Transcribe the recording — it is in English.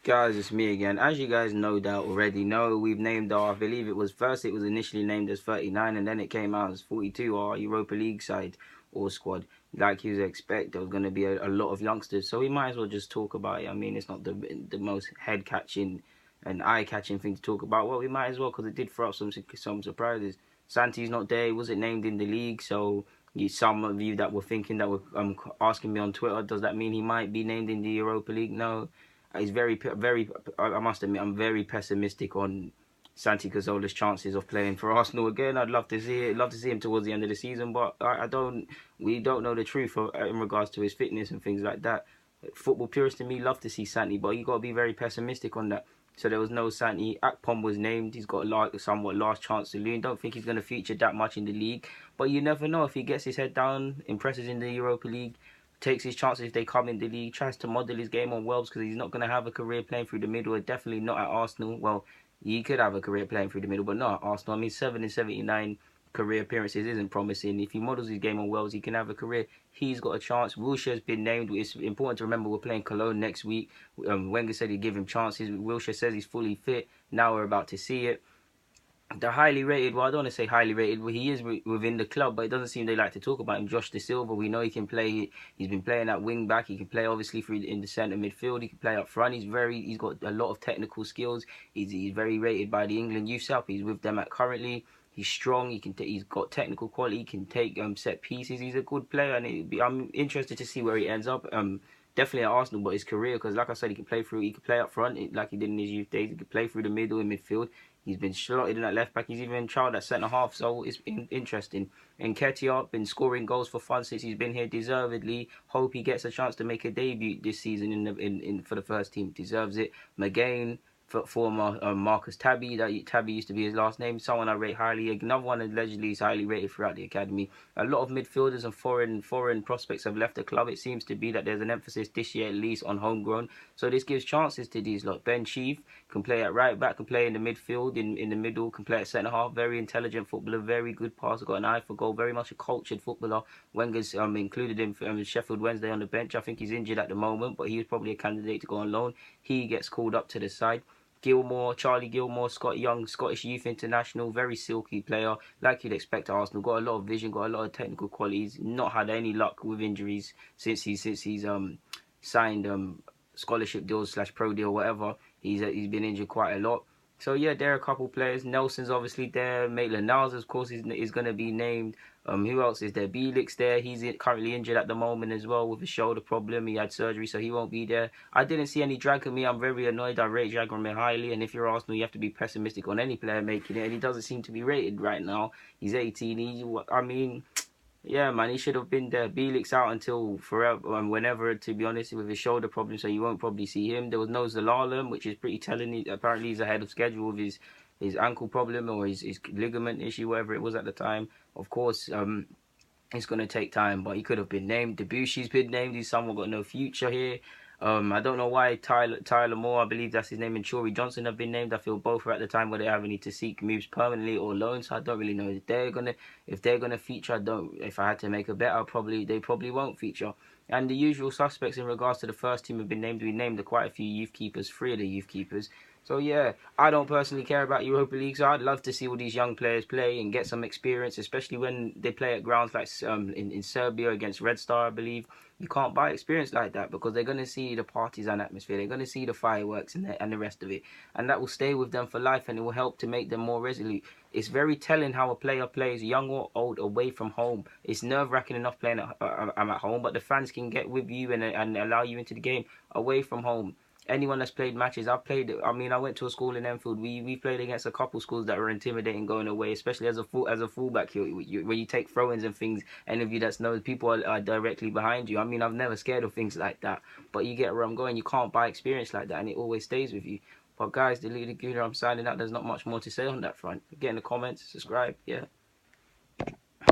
Guys, it's me again. As you guys no doubt already know, we've named our, I believe it was initially named as 39 and then it came out as 42, our Europa League side or squad. Like you expect, there was going to be a lot of youngsters, so we might as well just talk about it. I mean, it's not the most head-catching and eye-catching thing to talk about. Well, we might as well because it did throw up some surprises. Santi's not there, he wasn't named in the league, so some of you that were thinking that were asking me on Twitter, does that mean he might be named in the Europa League? No. He's very. I must admit, I'm very pessimistic on Santi Cazorla's chances of playing for Arsenal again. I'd love to see it. Love to see him towards the end of the season, but I don't. We don't know the truth in regards to his fitness and things like that. Football purists in me love to see Santi, but you got to be very pessimistic on that. So there was no Santi. Akpom was named. He's got a somewhat last chance saloon. Don't think he's going to feature that much in the league, but you never know if he gets his head down, impresses in the Europa League, takes his chances if they come in the league, tries to model his game on Wells because he's not going to have a career playing through the middle, definitely not at Arsenal. Well, he could have a career playing through the middle, but not at Arsenal. I mean, 7 in 79 career appearances isn't promising. If he models his game on Wells, he can have a career. He's got a chance. Wilshere's been named. It's important to remember we're playing Cologne next week. Wenger said he'd give him chances. Wilshere says he's fully fit. Now we're about to see it. The highly rated, well, I don't want to say highly rated, but he is within the club, but it doesn't seem they like to talk about him. Josh De Silva, we know he can play. He's been playing at wing back. He can play obviously through in the centre midfield. He can play up front. He's got a lot of technical skills. He's very rated by the England youth setup. He's with them at currently. He's strong. He's got technical quality. He can take set pieces. He's a good player, and I'm interested to see where he ends up. Definitely at Arsenal, but his career, because like I said, he can play through. He can play up front like he did in his youth days. He can play through the middle and midfield. He's been slotted in at left back. He's even trialled at centre half, so it's interesting. And Nketiah been scoring goals for fun since he's been here, deservedly. Hope he gets a chance to make a debut this season for the first team. Deserves it. McGain, former Marcus Tabby, Tabby used to be his last name, someone I rate highly. Another one allegedly is highly rated throughout the academy. A lot of midfielders and foreign prospects have left the club. It seems to be that there's an emphasis this year at least on homegrown. So this gives chances to these lot. Ben Chief can play at right back, can play in the midfield, in the middle, can play at centre half. Very intelligent footballer, very good passer, got an eye for goal, very much a cultured footballer. Wenger's included him for Sheffield Wednesday on the bench. I think he's injured at the moment, but he was probably a candidate to go on loan. He gets called up to the side. Charlie Gilmore, Scottish youth international, very silky player, like you'd expect at Arsenal. Got a lot of vision, got a lot of technical qualities. Not had any luck with injuries since he's signed scholarship deals / pro deal, whatever. He's been injured quite a lot. So yeah, there are a couple players. Nelson's obviously there. Maitland-Niles, of course, is going to be named. Who else is there? Bielik's there. He's currently injured at the moment as well with a shoulder problem. He had surgery, so he won't be there. I didn't see any Dragomir. I'm very annoyed. I rate Dragomir highly, and if you're Arsenal, you have to be pessimistic on any player making it, and he doesn't seem to be rated right now. He's 18. I mean, yeah, man, he should have been there. Bielik's out until forever and whenever, to be honest, with his shoulder problem, so you won't probably see him. There was no Zalalem, which is pretty telling. Apparently, he's ahead of schedule with his ankle problem or his ligament issue, whatever it was at the time. Of course, it's going to take time, but he could have been named. Debussy's been named. He's someone got no future here. I don't know why Tyler Moore, I believe that's his name, and Chory Johnson have been named. I feel both are at the time where they either need to seek moves permanently or loans. So I don't really know if they're gonna feature. If I had to make a bet, they probably won't feature. And the usual suspects in regards to the first team have been named. We named quite a few youth keepers, 3 of the youth keepers. So yeah, I don't personally care about Europa League, so I'd love to see all these young players play and get some experience, especially when they play at grounds like in Serbia against Red Star, I believe. You can't buy experience like that because they're going to see the partisan atmosphere, they're going to see the fireworks and the rest of it, and that will stay with them for life, and it will help to make them more resolute. It's very telling how a player plays, young or old, away from home. It's nerve-wracking enough playing at home, but the fans can get with you and allow you into the game away from home. Anyone that's played matches, I went to a school in Enfield. We played against a couple schools that were intimidating going away, especially as a fullback. When you take throw-ins and things, any of you that knows, people are directly behind you. I mean, I'm never scared of things like that. But you get where I'm going. You can't buy experience like that, and it always stays with you. But guys, the Leader, I'm signing out. There's not much more to say on that front. Get in the comments, subscribe. Yeah.